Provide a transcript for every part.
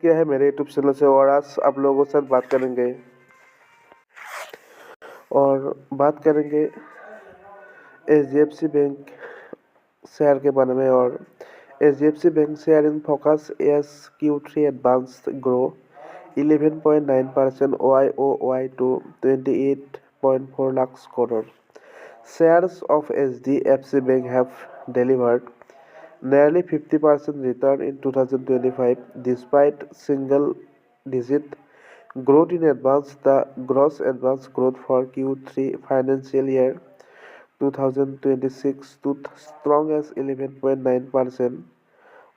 किया है मेरे यूट्यूब चैनल से और आज आप लोगों के साथ बात करेंगे HDFC बैंक शेयर के बारे में। और HDFC bank share in focus S Q3 advanced grow 11.9% YoY to 28.4 lakhs crore. Shares of HDFC Bank have delivered nearly 50% return in 2025 despite single-digit growth in advance. The gross advance growth for Q3 financial year 2026 stood strong as 11.9%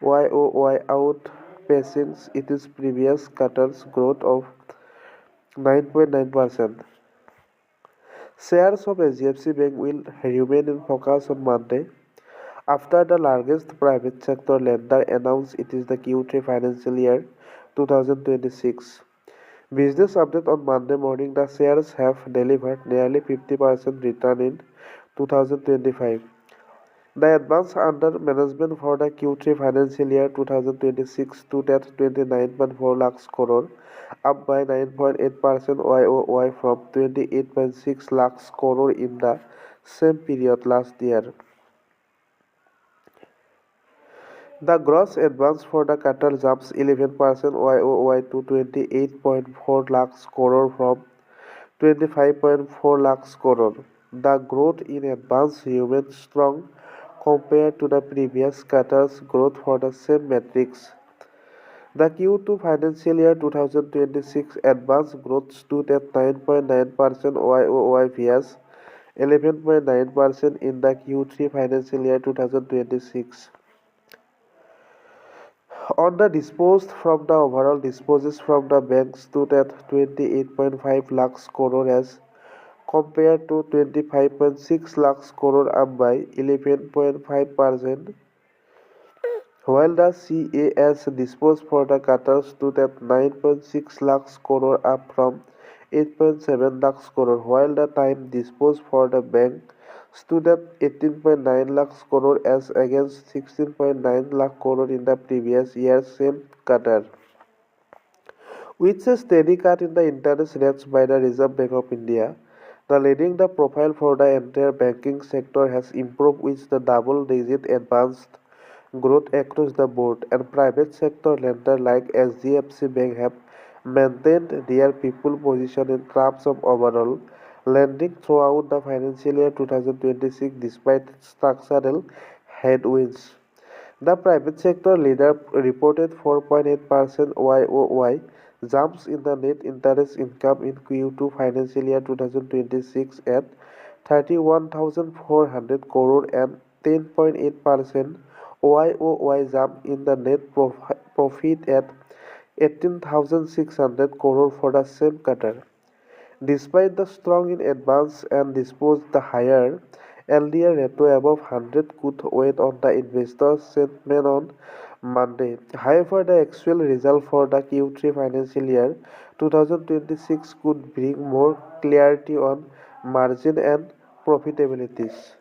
YoY, outpacing its previous quarter's growth of 9.9%. Shares of HDFC Bank will remain in focus on Monday after the largest private sector lender announced it is the Q3 financial year 2026 business update on Monday morning. The shares have delivered nearly 50% return in 2025. The advance under management for the Q3 financial year 2026 stood at 29.4 lakhs crore, up by 9.8% YoY from 28.6 lakhs crore in the same period last year. The gross advance for the quarter jumps 11% YoY to 28.4 lakhs crore from 25.4 lakhs crore. The growth in advance remains strong compared to the previous quarter's growth for the same metrics. The Q2 financial year 2026 advance growth stood at 9.9% YoY vs 11.9% in the Q3 financial year 2026. On the disposed from the overall disposals from the bank stood at 28.5 lakhs crore as compared to 25.6 lakhs crore, up by 11.5%, while the CAS disposed for the quarter stood at 9.6 lakhs crore, up from 8.7 lakhs crore, while the time disposed for the bank stood at 18.9 lakhs crore as against 16.9 lakh crore in the previous year's same quarter. With a steady cut in the interest rates by the Reserve Bank of India, the leading the profile for the entire banking sector has improved with the double-digit advanced growth across the board, and private sector lenders like HDFC Bank have maintained their people position in terms of overall lending throughout the financial year 2026 despite structural headwinds. The private sector leader reported 4.8% YoY jumps in the net interest income in Q2 financial year 2026 at 31,400 crore and 10.8% YoY jump in the net profit at 18,600 crore for the same quarter. Despite the strong in advance and disposed the higher LDR ratio above 100 could weigh on the investor sentiment on Monday. However, the actual result for the Q3 financial year 2026 could bring more clarity on margin and profitabilities.